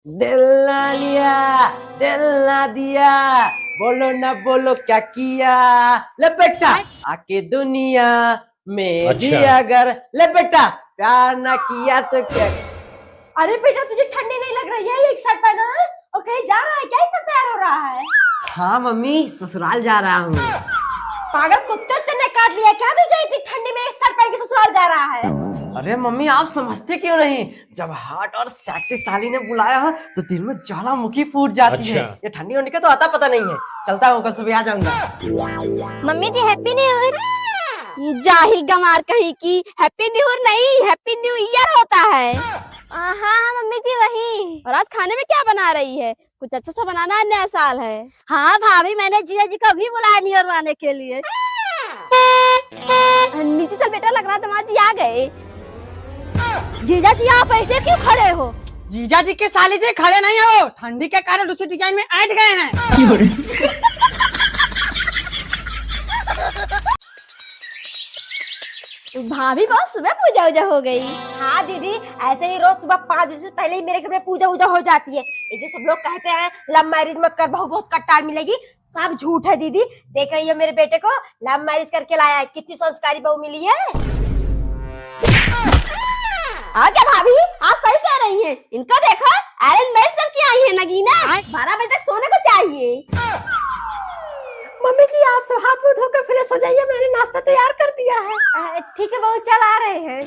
दिल ना लिया, दिल ना दिया, बोलो ना बोलो क्या किया, ले बेटा आके दुनिया में भी अच्छा। अगर ले बेटा प्यार ना किया तो क्या। अरे बेटा तुझे ठंडी नहीं लग रही है? एक शर्ट पहना है और कहीं जा रहा है क्या? इतना तैयार हो रहा है? हाँ मम्मी, ससुराल जा रहा हूँ। पागल कुत्ते ने काट लिया क्या तुझे? इतनी ठंडी में एक शर्ट पहन के ससुराल जा रहा है? अरे मम्मी आप समझते क्यों नहीं, जब हॉट और सेक्सी साली ने बुलाया है तो दिल में ज्वालामुखी फूट जाती है। अच्छा। ये ठंडी होने का तो आता पता नहीं है। चलता हूँ, कल सुबह आ जाऊंगा। मम्मी जी हैप्पी न्यू ईयर। जाहिल गंवार कहीं की, हैप्पी न्यू ईयर नहीं हैप्पी न्यू ईयर होता है। हाँ हाँ मम्मी जी वही। और आज खाने में क्या बना रही है? कुछ अच्छा सा बनाना है, नया साल है। हाँ भाभी, मैंने जीजा जी को भी बुलाया न्यू ईयर मनाने के लिए। नीचे चल बेटा, लग रहा है दामाद जी आ गए। जीजा जी आप ऐसे क्यों खड़े हो? जीजा जी के साली जी खड़े नहीं हो, ठंडी के कारण उसी डिजाइन में ऐड गए हैं। भाभी बहुत सुबह पूजा उजा हो गई। हाँ दीदी, ऐसे ही रोज सुबह 5 बजे से पहले ही मेरे घर में पूजा उजा हो जाती है। ये जो सब लोग कहते हैं लव मैरिज मत कर, बहू बहुत कट्टार मिलेगी, सब झूठ है दीदी। देख रही हो मेरे बेटे को, लव मैरिज करके लाया है, कितनी संस्कारी बहू मिली है। आगे भाभी आप सही कह रही हैं। इनको देखो, अरेंज मैरिज करके आई है नगीना। 12 बजे तक सोने को चाहिए। मम्मी जी आप सब हाथ मुंह धोकर फ्रेश हो जाइए, मैंने नाश्ता तैयार कर दिया है। ठीक है बहू, चल आ रहे हैं।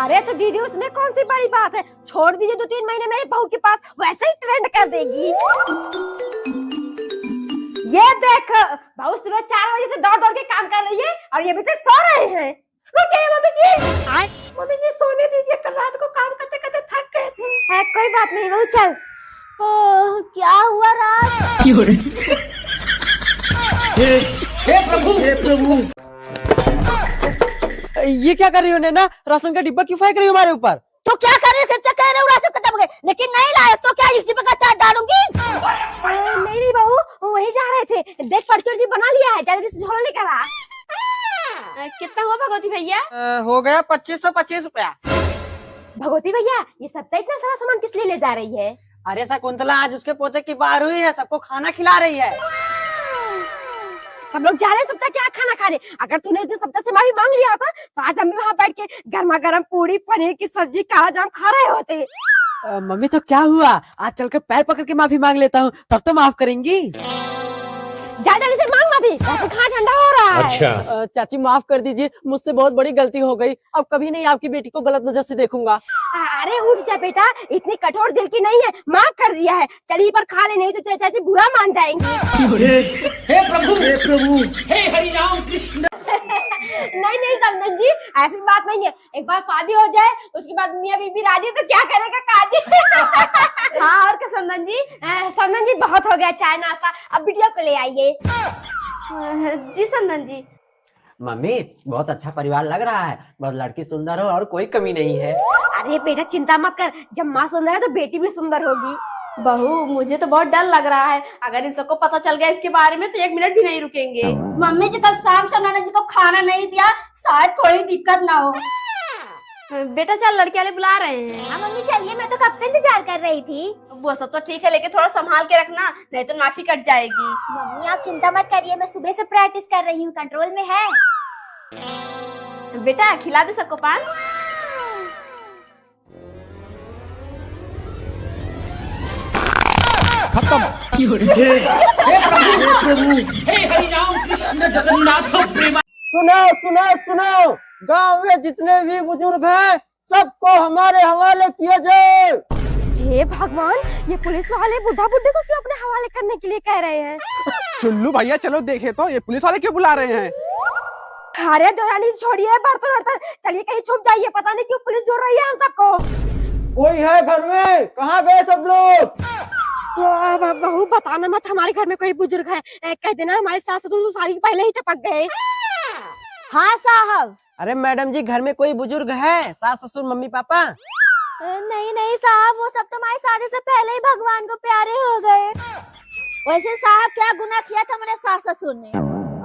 अरे तो दीदी उसमें कौन सी बड़ी बात है, छोड़ दीजिए 2-3 महीने मेरी बहू के पास, वैसे ही ट्रेंड कर देगी। ये देख बहू सुबह 4 बजे से दौड़ दौड़ के काम कर रही है और ये भी तो सो रहे हैं। रुक जाइए मम्मी जी, मम्मी जी सोने दीजिए, कल रात को काम करते करते थक गए थे। है कोई बात नहीं बहू, चल। ओह क्या हुआ रात? हे प्रभु, ये क्या कर रही हो नैना? राशन का डिब्बा क्यों फेंक रही हो हमारे ऊपर? तो क्या करे, सच्चा कह रहे हो राशन खत्म हो गए, लेकिन नहीं लाए तो क्या इस डिब्बे का चाट डालूंगी? नहीं नहीं बहू, वही जा रहे थे, देख परचूर जी बना लिया है, जल्दी से झोला लेकर आ। कितना हुआ भगवती भैया? हो गया 2525 रुपया। भगवती भैया ये सबका इतना सारा सामान किस लिए ले जा रही है? अरे शकुंतला आज उसके पोते की बार हुई है, सबको खाना खिला रही है। सब लोग जा रहे हैं सबका क्या खाना खाने? अगर तूने उस दिन सबका से माफी मांग लिया होता तो आज हम भी वहाँ बैठ के गर्मा गर्म पूरी पनीर की सब्जी काला जाम खा रहे होते। मम्मी तो क्या हुआ, आज चलकर पैर पकड़ के माफी मांग लेता हूँ, तब तो माफ करेंगी। जा जल्दी से मांग माफी, खाना ठंडा हो रहा है। अच्छा। चाची माफ कर दीजिए, मुझसे बहुत बड़ी गलती हो गई, अब कभी नहीं आपकी बेटी को गलत नजर से देखूंगा। अरे उठ जा बेटा, इतनी कठोर दिल की नहीं है, माफ कर दिया है, चलिए पर खा ले, नहीं तो तेरे चाची बुरा मान जाएंगे। हे प्रभु, हे हरि राम कृष्ण। नहीं नहीं समधन जी, ऐसी बात नहीं है, एक बार शादी हो जाए उसके बाद मियां बीबी राजी तो क्या करेगा काजी। हाँ और क्या समधन जी? समधन जी बहुत हो गया चाय नाश्ता, अब बिटिया को ले आइए। जी समधन जी। मम्मी बहुत अच्छा परिवार लग रहा है, बहुत लड़की सुंदर हो और कोई कमी नहीं है। अरे बेटा चिंता मत कर, जब माँ सुंदर है तो बेटी भी सुंदर होगी। बहू मुझे तो बहुत डर लग रहा है, अगर इन सबको पता चल गया इसके बारे में तो 1 मिनट भी नहीं रुकेंगे। मम्मी जी कल शाम से उन्होंने जी को खाना नहीं दिया, शायद कोई दिक्कत ना हो। बेटा चल, लड़के वाले बुला रहे हैं। हाँ मम्मी चलिए, मैं तो कब से इंतजार कर रही थी। वो सब तो ठीक है, लेकिन थोड़ा संभाल के रखना, नहीं तो नाखी कट जाएगी। मम्मी आप चिंता मत करिए, मैं सुबह से प्रैक्टिस कर रही हूँ, कंट्रोल में है। बेटा खिला दे सबको पान। खत्म। हे प्रभु, हे हरि राम कृष्ण जगन्नाथ प्रेम। सुनो सुनो सुनो, गांव में जितने भी बुजुर्ग हैं सबको हमारे हवाले किया जाए। हे भगवान, ये पुलिस वाले बुढ़ा बुड्ढे को क्यों अपने हवाले करने के लिए कह रहे हैं? चुल्लू भैया चलो देखे तो ये पुलिस वाले क्यों बुला रहे हैं। अरे दौरानी छोड़िए, बर्तन वर्तन, चलिए कहीं छुप जाइए, पता नहीं क्यों पुलिस ढूंढ रही है हम सबको। कोई है घर में? कहाँ गए सब लोग? बहू बताना मत, हमारे घर में कोई बुजुर्ग है, कह देना हमारे सास ससुर तो शादी के पहले ही टपक गए। हाँ साहब। अरे मैडम जी घर में कोई बुजुर्ग है, सास ससुर मम्मी पापा? नहीं नहीं साहब, वो सब तो हमारी शादी से पहले ही भगवान को प्यारे हो गए। वैसे साहब क्या गुनाह किया था मेरे सास ससुर ने?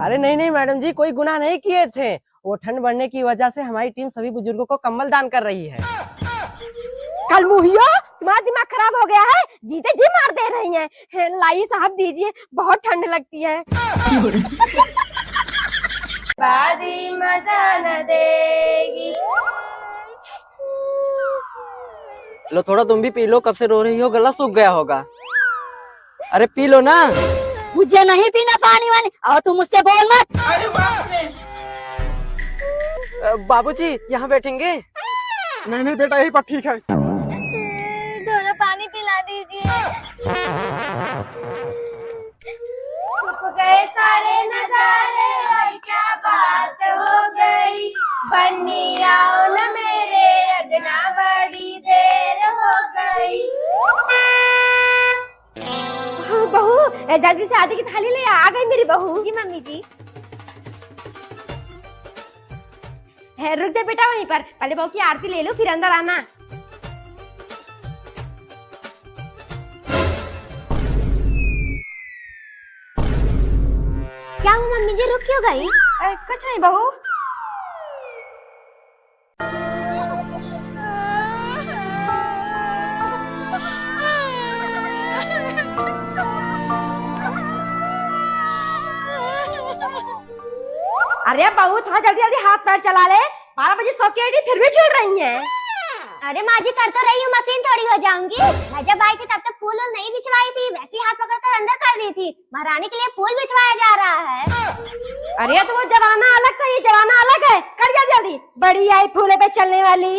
अरे नहीं नहीं मैडम जी, कोई गुनाह नहीं किए थे, वो ठंड बढ़ने की वजह से हमारी टीम सभी बुजुर्गों को कंबल दान कर रही है। कल मुहिया तुम्हारा दिमाग खराब हो गया है, जीते जी मार दे रही हैं। लाइए साहब दीजिए, बहुत ठंड लगती है। बादी मजा न देगी। लो थोड़ा तुम भी पी लो, कब से रो रही हो, गला सूख गया होगा। अरे पी लो ना। मुझे नहीं पीना पानी वानी, और तुम मुझसे बोल मत। बाबूजी यहाँ बैठेंगे? नहीं नहीं बेटा, यही पर ठीक है। थोड़ा पानी पिला दीजिए। छुप गए सारे नजारे और क्या बात हो गई, बन्नी आओ न मेरे अगना, बड़ी देर हो गई। बहू जल्दी से आदि की थाली ले आ गई मेरी बहू। जी मम्मी जी। है रुक जा बेटा वहीं पर, पहले बहू की आरती ले लो फिर अंदर आना। क्या हुआ मम्मी जी, रुक क्यों गई? कुछ नहीं बहू। अरे बहू थोड़ा जल्दी जल्दी हाथ पैर चला ले, 12 बजे सो की आईडी फिर भी चल रही है। अरे माँ जी कर तो रही हूँ, मशीन थोड़ी हो जाऊंगी। मैं जब आई थी तब तक फूल नहीं बिछवाई थी, वैसी हाथ पकड़कर अंदर कर दी थी। महारानी के लिए फूल बिछवाया जा रहा है। अरे तो वो जमाना अलग था, ये जमाना अलग है। कर जा जल्दी, बड़ी आई फूले पे चलने वाली।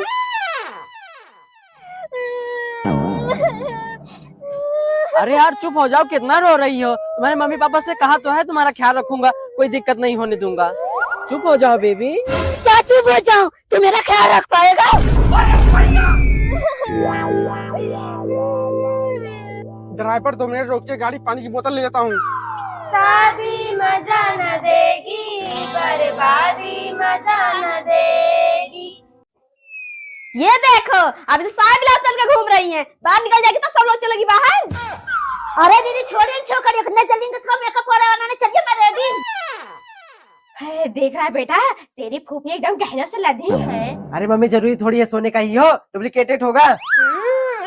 अरे यार चुप हो जाओ, कितना रो रही हो। तुम्हारे मम्मी पापा से कहा तो है तुम्हारा ख्याल रखूंगा, कोई दिक्कत नहीं होने दूंगा। चुप हो जाओ बेबी। क्या चुप हो जाऊं, तू मेरा ख्याल रख पाएगा? ड्राइवर 2 मिनट रोक के गाड़ी, पानी की बोतल ले जाता हूँ। शादी मजा न देगी, बर्बादी मजा न देगी। ये देखो अभी तो साहब बिलास बन के घूम रही हैं, बाहर निकल जाएगी तो सब लोग चलेगी बाहर। अरे दीदी छोड़िए, छोकरी कितना जल्दी इसको मेकअप बनाने चलिए, मैं रेडी। है देख रहा है बेटा, तेरी फूफी एकदम गहनों से लदी है। अरे मम्मी जरूरी थोड़ी है सोने का ही हो, डुप्लीकेटेड होगा।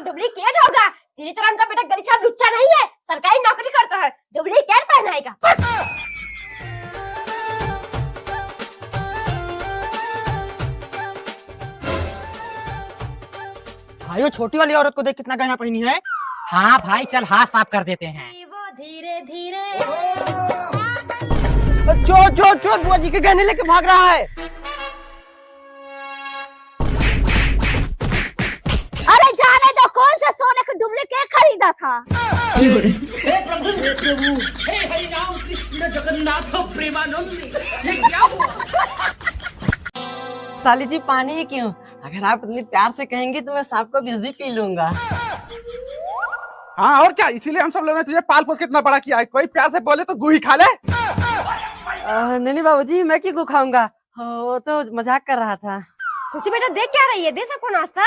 डुप्लीकेट होगा? तेरी तरह उनका बेटा गरीब छाप लुच्चा नहीं है, सरकारी नौकरी करता है, डुप्लीकेट पहनाएगा। भाई वो छोटी वाली औरत को देख कितना गहना पहनी है। हाँ भाई चल हाथ साफ कर देते हैं। वो धीरे धीरे चोर चोर चोर, बुआ जी के गहने लेके भाग रहा है। अरे जाने दो, कौन सा सोने का डुप्लीकेट खरीदा था? हे प्रभु, हे हरि राम कृष्ण जगन्नाथ प्रेमानंद, ये क्या हुआ? साली जी पानी ही क्यों, अगर आप इतनी प्यार से कहेंगी तो मैं सांप को बिजली पी लूंगा। हाँ और क्या, इसीलिए हम सब लोगों ने तुझे पाल पोस के इतना बड़ा किया है। कोई प्यार से बोले तो गुही खा ले। नहीं बाबूजी, मैं क्यों खाऊंगा, वो तो मजाक कर रहा था। खुशी बेटा देख क्या रही है, दे सबको नाश्ता।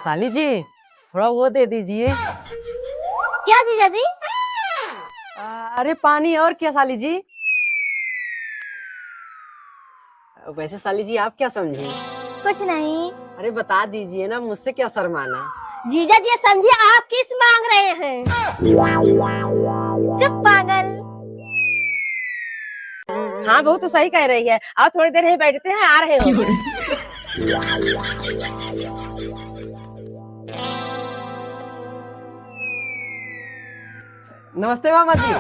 साली जी थोड़ा वो दे दीजिए। क्या जीजा जी? अरे पानी और क्या साली जी। वैसे साली जी आप क्या समझी? कुछ नहीं। अरे बता दीजिए ना, मुझसे क्या शर्माना। जीजा जी समझिए आप किस मांग रहे हैं? चुप पागल। हाँ बहू तो सही कह रही है, और थोड़ी देर ही बैठते हैं, आ रहे हो। नमस्ते मामा जी।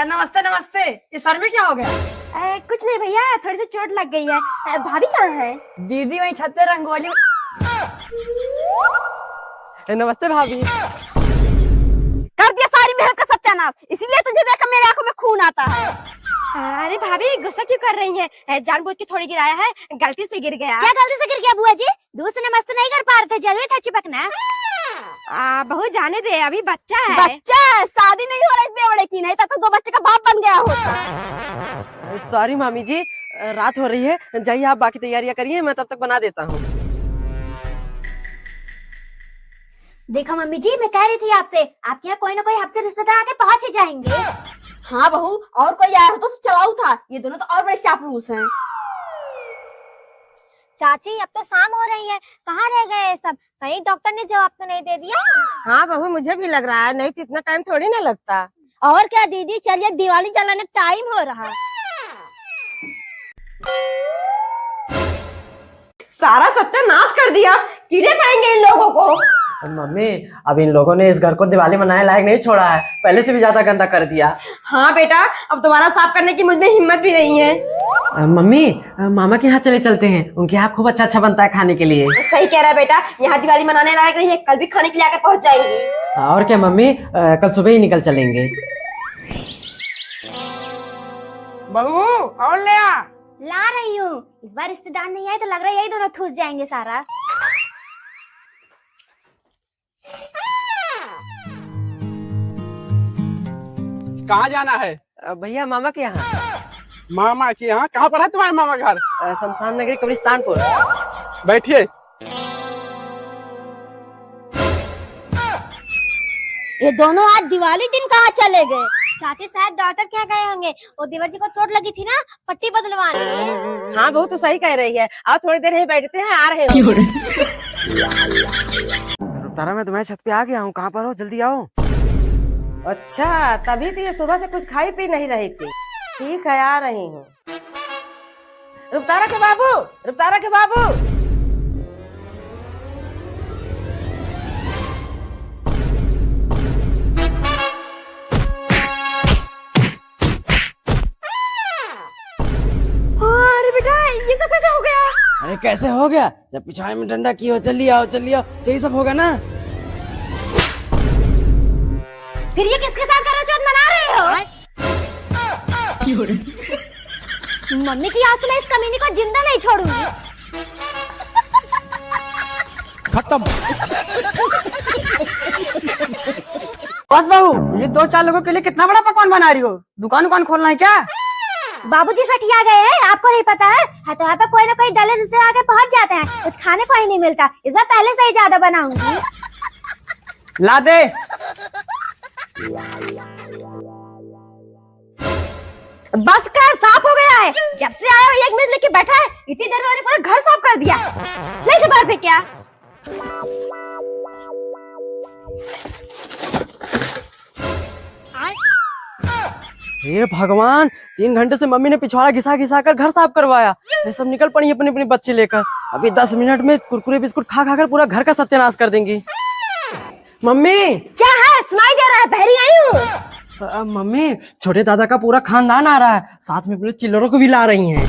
नमस्ते नमस्ते। इस सर में क्या हो गया? कुछ नहीं भैया, थोड़ी सी चोट लग गई है। भाभी कहाँ है? दीदी वही छत पे रंगोली। नमस्ते भाभी। कर दिया सारी मेहनत का सत्यानाश, इसीलिए तुझे देखकर मेरी आंखों में खून आता है। अरे भाभी गुस्सा क्यों कर रही हैं? जानबूझ के थोड़ी गिराया है, गलती से गिर गया। क्या गलती से गिर गया बुआ जी? दूर से नमस्ते नहीं कर पा रहे थे, जरूरी था चिपकना। बहू जाने दे, अभी बच्चा है। बच्चा है, शादी नहीं हो रहा इस बेवड़े की, नहीं तो 2 बच्चे का बाप बन गया होता। सॉरी मामी जी, रात हो रही है, जाइए आप बाकी तैयारियां करिए, मैं तब तक बना देता हूँ। देखो मम्मी जी, मैं कह रही थी आपसे, आपके यहाँ कोई ना कोई आपसे रिश्तेदार आके पहुंच ही जाएंगे। हाँ बहू, और कोई आया हो तो चलाऊ था, ये दोनों तो और बड़े चापलूस हैं। चाची अब तो शाम हो रही है, कहाँ रह गए ये सब? कहीं डॉक्टर ने जवाब तो नहीं दे दिया? हाँ बहू, मुझे भी लग रहा है, नहीं तो इतना टाइम थोड़ी ना लगता। और क्या दीदी, चलिए दिवाली जलाने का टाइम हो रहा। सारा सत्यानाश कर दिया, कीड़े पड़ेंगे इन लोगों को। मम्मी, अब इन लोगों ने इस घर को दिवाली मनाने लायक नहीं छोड़ा है, पहले से भी ज्यादा गंदा कर दिया। हाँ बेटा, अब दोबारा साफ करने की मुझमें हिम्मत भी नहीं है। मम्मी, मामा के यहाँ चले चलते हैं, उनके यहाँ खूब अच्छा अच्छा बनता है खाने के लिए। सही कह रहा है बेटा, यहाँ दिवाली मनाने लायक नहीं है, कल भी खाने के लिए आकर पहुँच जाएंगी। और क्या मम्मी, कल सुबह ही निकल चलेंगे। बहू और ले आ। ला रही हूँ। इस बार रिश्तेदार नहीं आए तो लग रहा है यही दोनों ठूस जाएंगे सारा। कहाँ जाना है? भैया मामा के यहाँ। मामा के यहाँ? कहाँ पर है तुम्हारे मामा घर? शमशान नगरी, कब्रिस्तानपुर। बैठिए। ये दोनों आज दिवाली दिन कहाँ चले गए? चाची शायद डॉक्टर क्या गए होंगे, वो देवर जी को चोट लगी थी ना, पट्टी बदलवाने। हाँ बहू, तो सही कह रही है। आओ थोड़ी देर ही बैठते हैं, आ रहे हो। तारा, मैं तुम्हारे छत पे आ गया हूँ, कहाँ पर हो? जल्दी आओ। अच्छा, तभी तो ये सुबह से कुछ खाई पी नहीं रही थी। ठीक है, आ रही हूँ। रुपतारा के बाबू, रुपतारा के बाबू। अरे बेटा, ये सब कैसे हो गया? अरे कैसे हो गया? जब पिछाड़े में डंडा की हो, चलिए आओ चलिए आओ, यही सब होगा ना। फिर ये किसके साथ करवा मना रहे हो? मम्मी जी, आज मैं इस कमीनी को जिंदा नहीं छोड़ूंगी। खत्म। बस बहू, ये 2-4 लोगों के लिए कितना बड़ा पकवान बना रही हो? दुकान खोलना है क्या? बाबूजी सठिया गए हैं, आपको नहीं पता है? तो यहाँ पे कोई ना कोई दले से आके पहुँच जाते हैं, कुछ खाने को ही नहीं मिलता। इस बार पहले से ही ज्यादा बनाऊंगी। ला दे। बस कर, साफ हो गया है। जब से आया एक मेज लेके बैठा है, इतनी देर में मैंने पूरा घर साफ कर दिया। ले से बाहर फेंक क्या? हे भगवान, 3 घंटे से मम्मी ने पिछवाड़ा घिसा घिसा कर घर साफ करवाया। ये सब निकल पड़ी अपने अपने बच्चे लेकर। अभी 10 मिनट में कुरकुरे बिस्कुट खा खा कर पूरा घर का सत्यानाश कर देंगी। मम्मी, क्या है? सुनाई दे रहा है? बहरी नहीं हूँ। मम्मी, छोटे दादा का पूरा खानदान आ रहा है, साथ में अपने चिल्लरों को भी ला रही हैं।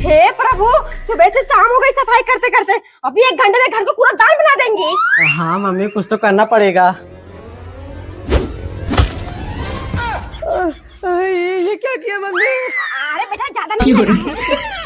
हे प्रभु, सुबह से शाम हो गई सफाई करते करते, अभी 1 घंटे में घर को पूरा दाल बना देंगी। हाँ मम्मी, कुछ तो करना पड़ेगा। ये क्या किया मम्मी? अरे बेटा, ज्यादा नहीं लगा है।